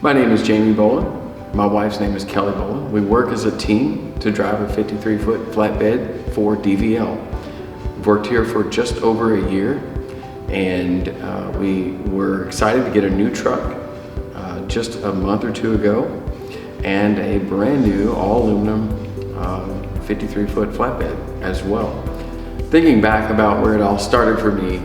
My name is Jamie Boland. My wife's name is Kelly Boland. We work as a team to drive a 53-foot flatbed for DVL. We've worked here for just over a year, and we were excited to get a new truck just a month or two ago, and a brand new all aluminum 53-foot flatbed as well. Thinking back about where it all started for me,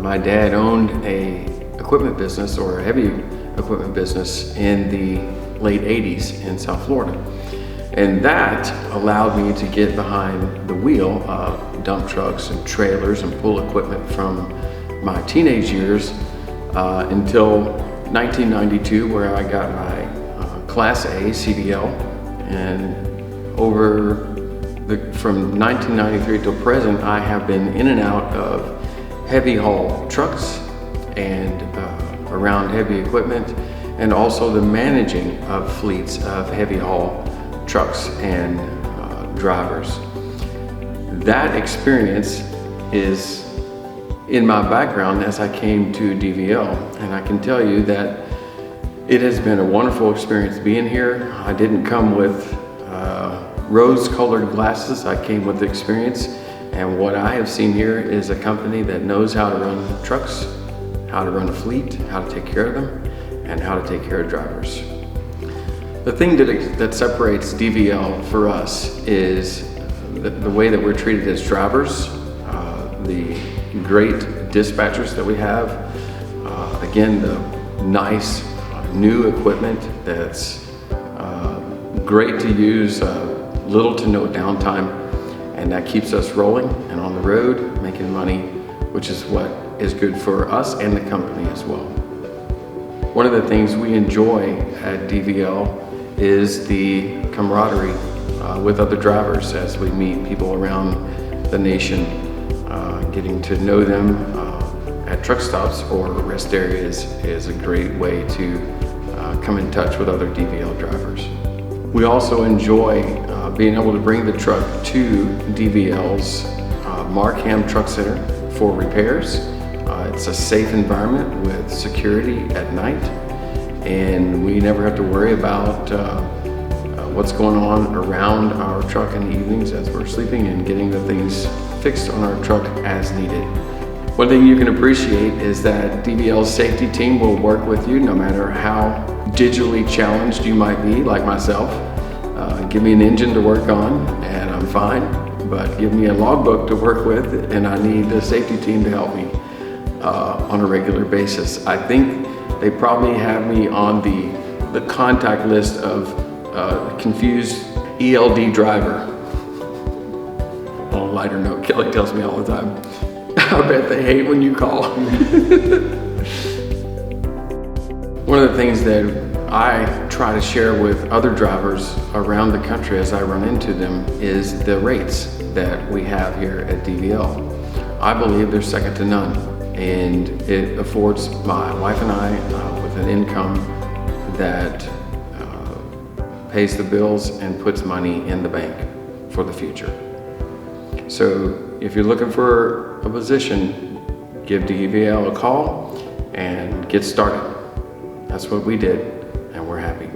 my dad owned a equipment business, or a heavy equipment business, in the late 80s in South Florida. And that allowed me to get behind the wheel of dump trucks and trailers and pull equipment from my teenage years until 1992, where I got my Class A CDL. And from 1993 till present, I have been in and out of heavy haul trucks and around heavy equipment, and also the managing of fleets of heavy haul trucks and drivers. That experience is in my background as I came to DVL, and I can tell you that it has been a wonderful experience being here. I didn't come with rose-colored glasses. I came with experience, and what I have seen here is a company that knows how to run trucks, how to run a fleet, how to take care of them, and how to take care of drivers. The thing that separates DVL for us is the way that we're treated as drivers, the great dispatchers that we have, again, the nice new equipment that's great to use, little to no downtime, and that keeps us rolling and on the road making money, which is what is good for us and the company as well. One of the things we enjoy at DVL is the camaraderie with other drivers as we meet people around the nation. Getting to know them at truck stops or rest areas is a great way to come in touch with other DVL drivers. We also enjoy being able to bring the truck to DVL's Markham Truck Center for repairs. It's a safe environment with security at night, and we never have to worry about what's going on around our truck in the evenings as we're sleeping, and getting the things fixed on our truck as needed. One thing you can appreciate is that DVL's safety team will work with you no matter how digitally challenged you might be, like myself. Give me an engine to work on and I'm fine, but give me a logbook to work with and I need the safety team to help me on a regular basis. I think they probably have me on the contact list of confused ELD driver. On a lighter note, Kelly tells me all the time, I bet they hate when you call. One of the things that I try to share with other drivers around the country as I run into them is the rates that we have here at DVL. I believe they're second to none, and it affords my wife and I with an income that pays the bills and puts money in the bank for the future. So if you're looking for a position, give DVL a call and get started. That's what we did, and we're happy.